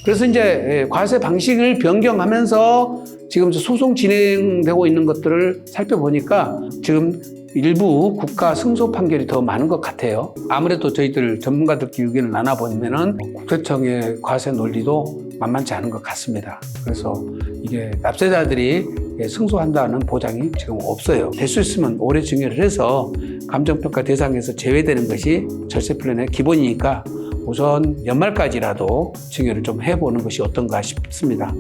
그래서 이제 과세 방식을 변경하면서 지금 소송 진행되고 있는 것들을 살펴보니까 지금 일부 국가 승소 판결이 더 많은 것 같아요. 아무래도 저희들 전문가들끼리 의견을 나눠보면은 국세청의 과세 논리도 만만치 않은 것 같습니다. 그래서 이게 납세자들이 승소한다는 보장이 지금 없어요. 될 수 있으면 올해 증여를 해서 감정평가 대상에서 제외되는 것이 절세 플랜의 기본이니까 우선 연말까지라도 증여를 좀 해보는 것이 어떤가 싶습니다.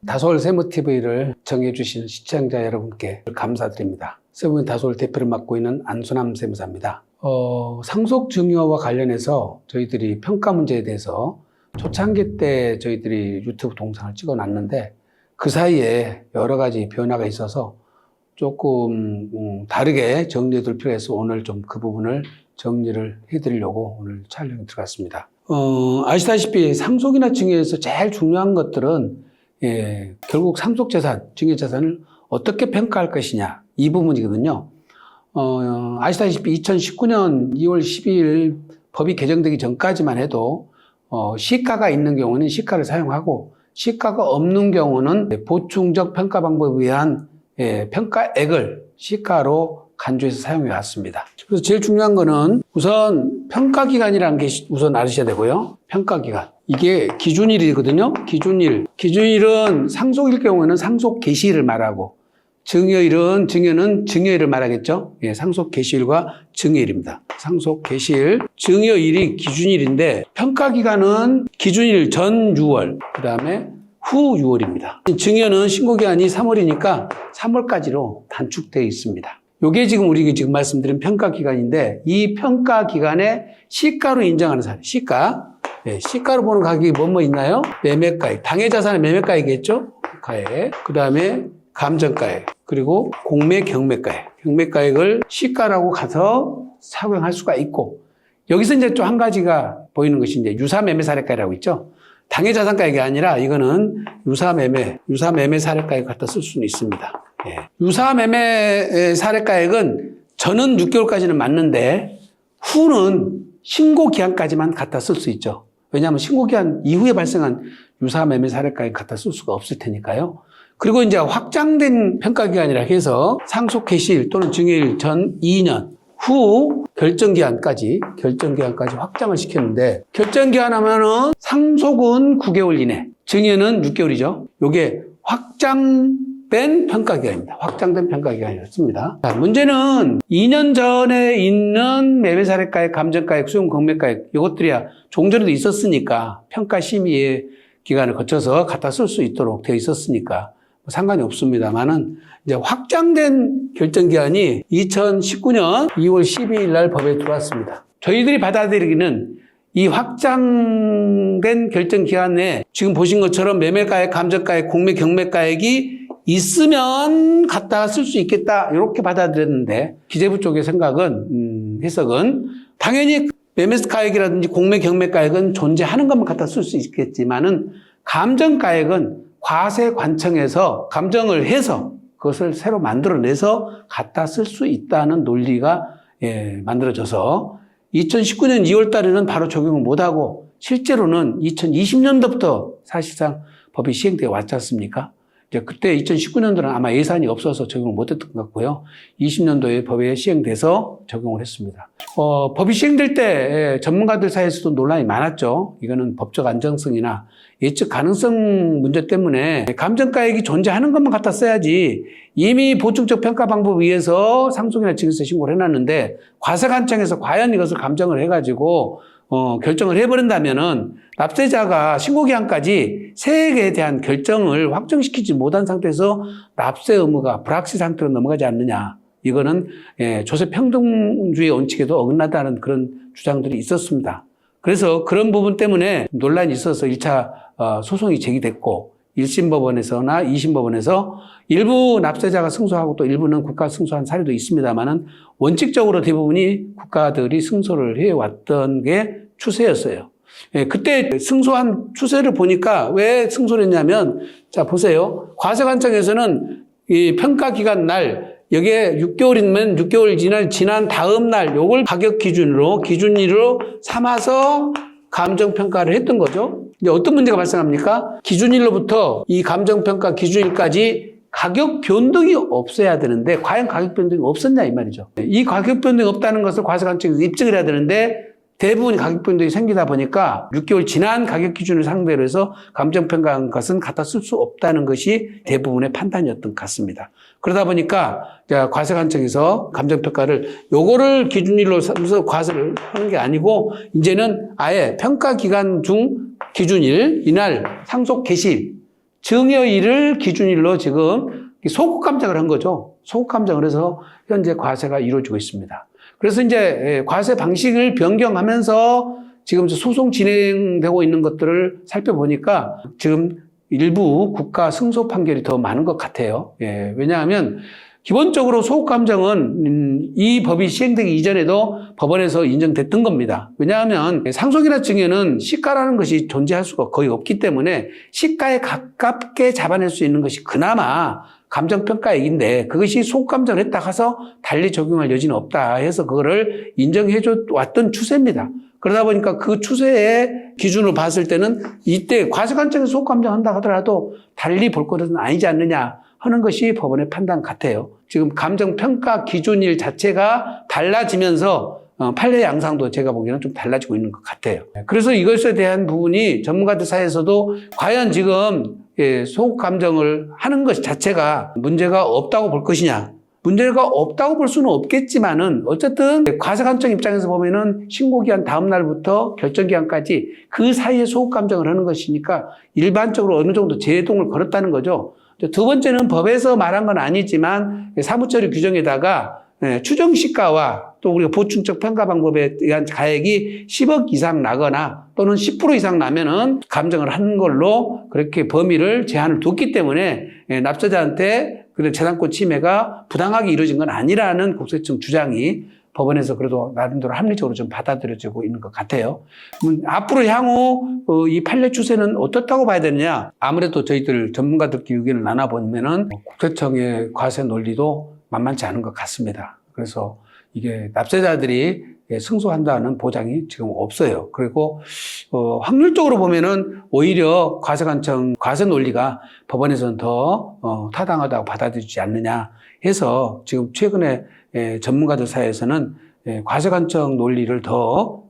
다솔 세무TV를 정해주신 시청자 여러분께 감사드립니다. 세무인 다솔 대표를 맡고 있는 안순남 세무사입니다. 상속 증여와 관련해서 저희들이 평가 문제에 대해서 초창기 때 저희들이 유튜브 동영상을 찍어놨는데 그 사이에 여러 가지 변화가 있어서 조금 다르게 정리해 둘 필요가 있어서 오늘 좀 그 부분을 정리를 해드리려고 오늘 촬영에 들어갔습니다. 아시다시피 상속이나 증여에서 제일 중요한 것들은 결국 상속재산, 증여재산을 어떻게 평가할 것이냐 이 부분이거든요. 아시다시피 2019년 2월 12일 법이 개정되기 전까지만 해도 시가가 있는 경우는 시가를 사용하고 시가가 없는 경우는 보충적 평가 방법에 의한 평가액을 시가로 간주해서 사용해 왔습니다. 그래서 제일 중요한 거는 우선 평가기간이라는 게 우선 알으셔야 되고요. 평가기간. 이게 기준일이거든요. 기준일은 상속일 경우에는 상속 개시일을 말하고 증여일은 증여일을 말하겠죠. 상속 개시일과 증여일입니다. 상속 개시일, 증여일이 기준일인데 평가기간은 기준일 전 6월, 그 다음에 후 6월입니다. 증여는 신고기한이 3월이니까 3월까지로 단축되어 있습니다. 이게 지금 우리 지금 말씀드린 평가기간인데 이 평가기간에 시가로 인정하는 사례, 시가. 시가로 보는 가격이 뭐뭐 있나요? 매매가액, 당해자산의 매매가액이겠죠? 가액. 그 다음에 감정가액, 그리고 공매 경매가액. 경매가액을 시가라고 가서 적용할 수가 있고 여기서 이제 또 한 가지가 보이는 것이 이제 유사매매 사례가액이라고 있죠? 당해자산가액이 아니라 이거는 유사매매 사례가액 갖다 쓸 수는 있습니다. 유사매매 사례가액은 전은 6개월까지는 맞는데 후는 신고기한까지만 갖다 쓸 수 있죠. 왜냐하면 신고기한 이후에 발생한 유사매매 사례가액 갖다 쓸 수가 없을 테니까요. 그리고 이제 확장된 평가기간이라 해서 상속 개시일 또는 증여일 전 2년 후 결정기한까지 확장을 시켰는데 결정기한 하면은 상속은 9개월 이내, 증여는 6개월이죠. 요게 확장된 평가기간입니다. 확장된 평가기간이었습니다. 자, 문제는 2년 전에 있는 매매사례가액, 감정가액, 수용 경매가액 이것들이야 종전에도 있었으니까 평가심의 기간을 거쳐서 갖다 쓸 수 있도록 되어 있었으니까 상관이 없습니다만은 이제 확장된 결정기한이 2019년 2월 12일 날 법에 들어왔습니다. 저희들이 받아들이기는 이 확장된 결정기한에 지금 보신 것처럼 매매가액, 감정가액, 공매 경매가액이 있으면 갖다가 쓸 수 있겠다 이렇게 받아들였는데 기재부 쪽의 생각은 해석은 당연히 매매가액이라든지 공매 경매가액은 존재하는 것만 갖다 쓸 수 있겠지만은 감정가액은 과세관청에서 감정을 해서 그것을 새로 만들어내서 갖다 쓸 수 있다는 논리가 만들어져서 2019년 2월 달에는 바로 적용을 못하고 실제로는 2020년도부터 사실상 법이 시행되어 왔지 않습니까? 이제 그때 2019년도는 아마 예산이 없어서 적용을 못했던 것 같고요. 20년도에 법에 시행돼서 적용을 했습니다. 법이 시행될 때 전문가들 사이에서도 논란이 많았죠. 이거는 법적 안정성이나 예측 가능성 문제 때문에 감정가액이 존재하는 것만 갖다 써야지 이미 보충적 평가 방법에 의해서 상속이나 증여세 신고를 해놨는데 과세관청에서 과연 이것을 감정을 해가지고 결정을 해버린다면은 납세자가 신고기한까지 세액에 대한 결정을 확정시키지 못한 상태에서 납세 의무가 불확실 상태로 넘어가지 않느냐. 이거는 조세 평등주의 원칙에도 어긋나다는 그런 주장들이 있었습니다. 그래서 그런 부분 때문에 논란이 있어서 1차 소송이 제기됐고 1심 법원에서나 2심 법원에서 일부 납세자가 승소하고 또 일부는 국가가 승소한 사례도 있습니다만은 원칙적으로 대부분이 국가들이 승소를 해왔던 게 추세였어요. 그때 승소한 추세를 보니까 왜 승소를 했냐면 자 보세요. 과세관청에서는 이 평가기간 날 여기에 6개월이면 6개월 지난 다음 날 요걸 가격 기준일로 삼아서 감정평가를 했던 거죠. 이제 어떤 문제가 발생합니까? 기준일로부터 이 감정평가 기준일까지 가격 변동이 없어야 되는데 과연 가격 변동이 없었냐 이 말이죠. 이 가격 변동이 없다는 것을 과세관청에서 입증을 해야 되는데 대부분 가격 변동이 생기다 보니까 6개월 지난 가격 기준을 상대로 해서 감정평가한 것은 갖다 쓸 수 없다는 것이 대부분의 판단이었던 것 같습니다. 그러다 보니까 과세관청에서 감정평가를 요거를 기준일로 삼아서 과세를 하는 게 아니고 이제는 아예 평가기간 중 기준일, 이날 상속 개시, 증여일을 기준일로 지금 소급감정을 한 거죠. 소급감정을 해서 현재 과세가 이루어지고 있습니다. 그래서 이제 과세 방식을 변경하면서 지금 소송 진행되고 있는 것들을 살펴보니까 지금 일부 국가 승소 판결이 더 많은 것 같아요. 왜냐하면 기본적으로 소급감정은 이 법이 시행되기 이전에도 법원에서 인정됐던 겁니다. 왜냐하면 상속이나 증여는 시가라는 것이 존재할 수가 거의 없기 때문에 시가에 가깝게 잡아낼 수 있는 것이 그나마 감정평가액인데 그것이 소급감정을 했다 해서 달리 적용할 여지는 없다 해서 그거를 인정해줘 왔던 추세입니다. 그러다 보니까 그 추세의 기준으로 봤을 때는 이때 과세관청에서 소급감정한다 하더라도 달리 볼 것은 아니지 않느냐 하는 것이 법원의 판단 같아요. 지금 감정평가 기준일 자체가 달라지면서 판례 양상도 제가 보기에는 좀 달라지고 있는 것 같아요. 그래서 이것에 대한 부분이 전문가들 사이에서도 과연 지금 소급 감정을 하는 것 자체가 문제가 없다고 볼 것이냐. 문제가 없다고 볼 수는 없겠지만은 어쨌든 과세관청 입장에서 보면은 신고기한 다음 날부터 결정기한까지 그 사이에 소급 감정을 하는 것이니까 일반적으로 어느 정도 제동을 걸었다는 거죠. 두 번째는 법에서 말한 건 아니지만 사무처리 규정에다가 추정시가와 또 우리가 보충적 평가 방법에 의한 가액이 10억 이상 나거나 또는 10% 이상 나면은 감정을 한 걸로 그렇게 범위를 제한을 뒀기 때문에 납세자한테 그런 재산권 침해가 부당하게 이루어진 건 아니라는 국세청 주장이 법원에서 그래도 나름대로 합리적으로 좀 받아들여지고 있는 것 같아요. 앞으로 향후 이 판례 추세는 어떻다고 봐야 되느냐? 아무래도 저희들 전문가들끼리 의견을 나눠보면은 국세청의 과세 논리도 만만치 않은 것 같습니다. 그래서 이게 납세자들이 승소한다는 보장이 지금 없어요. 그리고 확률적으로 보면은 오히려 과세관청 과세 논리가 법원에서는 더 타당하다고 받아들이지 않느냐 해서 지금 최근에 전문가들 사이에서는 과세관청 논리를 더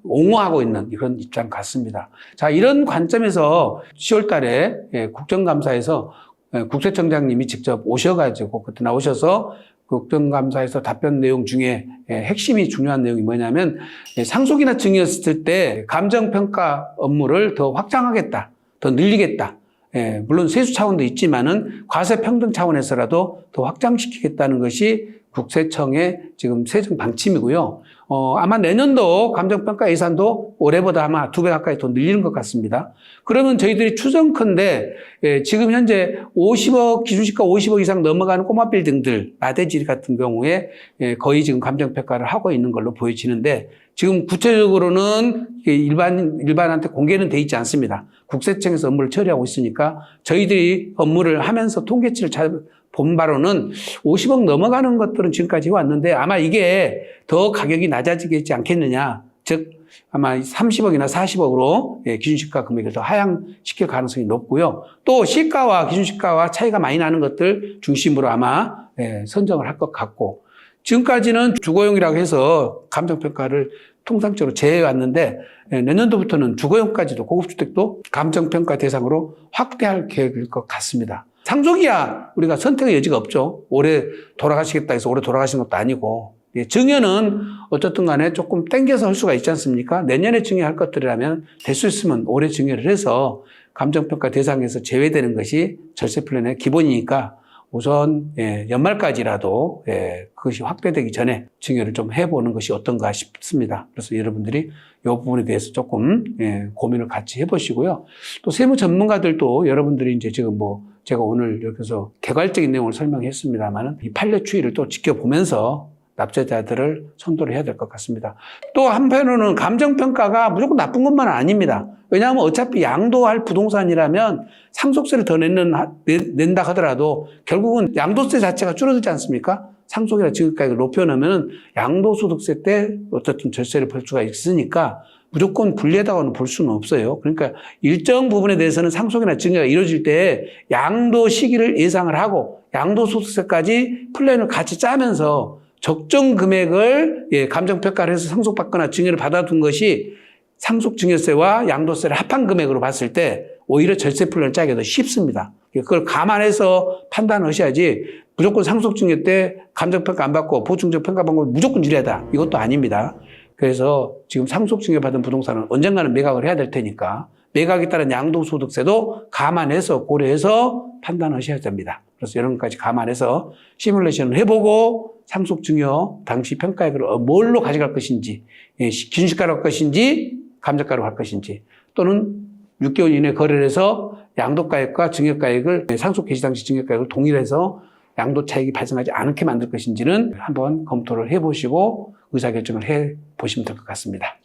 옹호하고 있는 그런 입장 같습니다. 자, 이런 관점에서 10월 달에 국정감사에서 국세청장님이 직접 오셔가지고 그때 나오셔서 국정감사에서 답변 내용 중에 핵심이 중요한 내용이 뭐냐면 상속이나 증여했을 때 감정평가 업무를 더 확장하겠다, 더 늘리겠다. 물론 세수 차원도 있지만은 과세 평등 차원에서라도 더 확장시키겠다는 것이 국세청의 지금 세정 방침이고요. 아마 내년도 감정평가 예산도 올해보다 아마 2배 가까이 더 늘리는 것 같습니다. 그러면 저희들이 추정컨대 지금 현재 50억, 기준시가 50억 이상 넘어가는 꼬마 빌딩들, 나대지 같은 경우에 거의 지금 감정평가를 하고 있는 걸로 보여지는데 지금 구체적으로는 일반한테 공개는 돼 있지 않습니다. 국세청에서 업무를 처리하고 있으니까 저희들이 업무를 하면서 통계치를 잘 본 바로는 50억 넘어가는 것들은 지금까지 해왔는데 아마 이게 더 가격이 낮아지겠지 않겠느냐. 즉 아마 30억이나 40억으로 기준시가 금액을 더 하향시킬 가능성이 높고요. 또 시가와 기준시가와 차이가 많이 나는 것들 중심으로 아마 선정을 할 것 같고 지금까지는 주거용이라고 해서 감정평가를 통상적으로 제해왔는데 내년도부터는 주거용까지도 고급주택도 감정평가 대상으로 확대할 계획일 것 같습니다. 상속이야 우리가 선택의 여지가 없죠. 올해 돌아가시겠다 해서 올해 돌아가신 것도 아니고 증여는 어쨌든 간에 조금 땡겨서 할 수가 있지 않습니까? 내년에 증여할 것들이라면 될 수 있으면 올해 증여를 해서 감정평가 대상에서 제외되는 것이 절세플랜의 기본이니까 우선 연말까지라도 그것이 확대되기 전에 증여를 좀 해보는 것이 어떤가 싶습니다. 그래서 여러분들이 이 부분에 대해서 조금 고민을 같이 해보시고요. 또 세무 전문가들도 여러분들이 이제 지금 제가 오늘 여기서 개괄적인 내용을 설명했습니다만은 이 판례 추이를 또 지켜보면서 납세자들을 선도를 해야 될 것 같습니다. 또 한편으로는 감정평가가 무조건 나쁜 것만은 아닙니다. 왜냐하면 어차피 양도할 부동산이라면 상속세를 더 낸다 하더라도 결국은 양도세 자체가 줄어들지 않습니까? 상속이나 증여가액을 높여놓으면 양도소득세 때 어떻든 절세를 벌 수가 있으니까 무조건 불리하다고는 볼 수는 없어요. 그러니까 일정 부분에 대해서는 상속이나 증여가 이루어질 때 양도 시기를 예상을 하고 양도소득세까지 플랜을 같이 짜면서 적정 금액을 감정평가를 해서 상속받거나 증여를 받아둔 것이 상속증여세와 양도세를 합한 금액으로 봤을 때 오히려 절세 플랜을 짜기가 더 쉽습니다. 그걸 감안해서 판단하셔야지 무조건 상속증여 때 감정평가 안 받고 보충적평가 받고 무조건 유리하다. 이것도 아닙니다. 그래서 지금 상속증여 받은 부동산은 언젠가는 매각을 해야 될 테니까 매각에 따른 양도소득세도 감안해서 고려해서 판단하셔야 됩니다. 그래서 이런 것까지 감안해서 시뮬레이션을 해보고 상속증여 당시 평가액을 뭘로 가져갈 것인지, 기준시가로 할 것인지 감정가로 할 것인지, 또는 6개월 이내 거래를 해서 양도가액과 증여가액을 상속 개시 당시 증여가액을 동일해서 양도 차익이 발생하지 않게 만들 것인지는 한번 검토를 해보시고 의사결정을 해보시면 될 것 같습니다.